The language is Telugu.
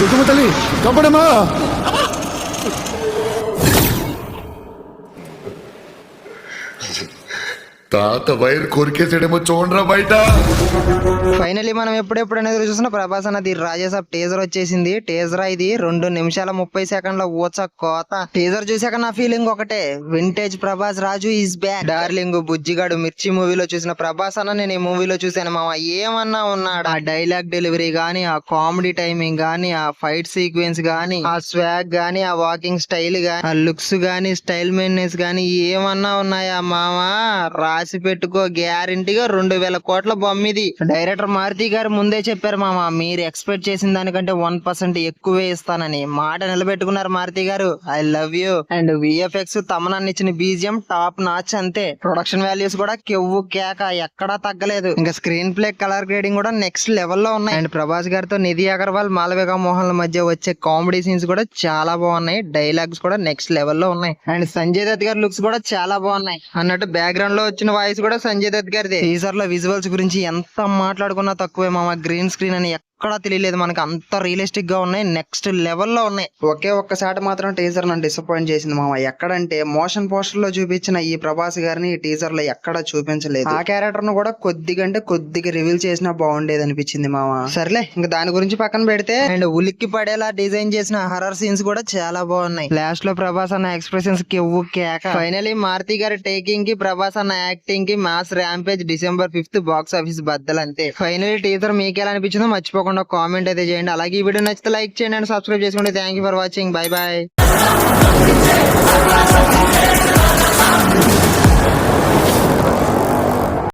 దుర్గమ్మ తల్లి కాపాడమ్మా. తాత వైర్ కొరికేసాడేమో చూడరా బయట. ఫైనలీ మనం ఎప్పుడెప్పుడు అనేది చూసిన ప్రభాస్ అన్నది రాజేసాబ్ టీజర్ వచ్చేసింది. టీజర్ ఇది 2 నిమిషాల 30 సెకండ్ల ఊచ కోత. టీజర్ చూసాక నా ఫీలింగ్ ఒకటే, vintage Prabhas Raju is back. Darling Bujjigadu Mirchi మూవీలో చూసిన ప్రభాస్ అన్న నేను ఈ మూవీలో చూసాను మామ. ఏమన్నా ఉన్నాడు. ఆ డైలాగ్ డెలివరీ గానీ, ఆ కామెడీ టైమింగ్ గానీ, ఆ ఫైట్ సీక్వెన్స్ గానీ, ఆ స్వాగ్ గానీ, ఆ వాకింగ్ స్టైల్ గానీ, ఆ లుక్స్ గానీ, స్టైల్ మెయిన్నెస్ గానీ ఏమన్నా ఉన్నాయా మామ? రాసి పెట్టుకో, గ్యారంటీగా 2000 కోట్ల బొమ్మ ఇది. డైరెక్టర్ మారుతి గారు ముందే చెప్పారు మామ, మీరు ఎక్స్పెక్ట్ చేసిన దానికంటే 1% ఎక్కువే ఇస్తానని. మాట నిలబెట్టుకున్నారు Maruthi garu. I love you. And VFX తమనన్న ఇచ్చిన బీజిఎం టాప్ నాచ్ అంతే. ప్రొడక్షన్ వాల్యూస్ కూడా కెవ్వు కేక ఎక్కడా తగ్గలేదు. ఇంకా స్క్రీన్ ప్లే కలర్ గ్రేడింగ్ కూడా నెక్స్ట్ లెవెల్లో ఉన్నాయి. అండ్ ప్రభాస్ గారితో నిధి అగర్వాల్ మాలవిక మోహన్ల మధ్య వచ్చే కామెడీ సీన్స్ కూడా చాలా బాగున్నాయి. డైలాగ్స్ కూడా నెక్స్ట్ లెవెల్లో ఉన్నాయి. అండ్ సంజయ్ దత్ గారి లుక్స్ కూడా చాలా బాగున్నాయి. అన్నట్టు బ్యాక్గ్రౌండ్ లో వచ్చిన వాయిస్ కూడా సంజయ్ దత్ గారిదే. టీజర్ లో విజువల్స్ గురించి ఎంత మాట్లాడుకున్నా తక్కువే మామ. గ్రీన్ స్క్రీన్ అని ఎక్కడా తెలియలేదు మనకి, అంత రియలిస్టిక్ గా ఉన్నాయి. నెక్స్ట్ లెవెల్లో ఉన్నాయి. ఒకే ఒక్కసారి మాత్రం టీజర్ నన్ను డిసప్పాయింట్ చేసింది మామ. ఎక్కడంటే మోషన్ పోస్టర్ లో చూపించిన ఈ ప్రభాస్ గారిని ఈ టీజర్ లో ఎక్కడా చూపించలేదు. ఆ క్యారెక్టర్ ను కూడా కొద్దిగా రివీల్ చేసినా బాగుండేది అనిపించింది మామ. సర్లే ఇంకా దాని గురించి పక్కన పెడితే, అండ్ ఉలిక్కి పడేలా డిజైన్ చేసిన హర్రర్ సీన్స్ కూడా చాలా బాగున్నాయి. లాస్ట్ లో ప్రభాస్ అన్న ఎక్స్ప్రెషన్స్ కి ఎవ్వు కేక. ఫైనలీ మారుతి గారి టేకింగ్ కి, ప్రభాస్ అన్న యాక్టింగ్ కి mass rampage December 5th box office బద్దలు అంతే. ఫైనలీ టీజర్ మీకు ఎలా అనిపించిందో మర్చిపోకుండా కామెంట్ అయితే చేయండి. అలాగే ఈ వీడియో నచ్చితే లైక్ చేయండి అండ్ సబ్స్క్రైబ్ చేసుకోండి. Thank you for watching. Bye bye.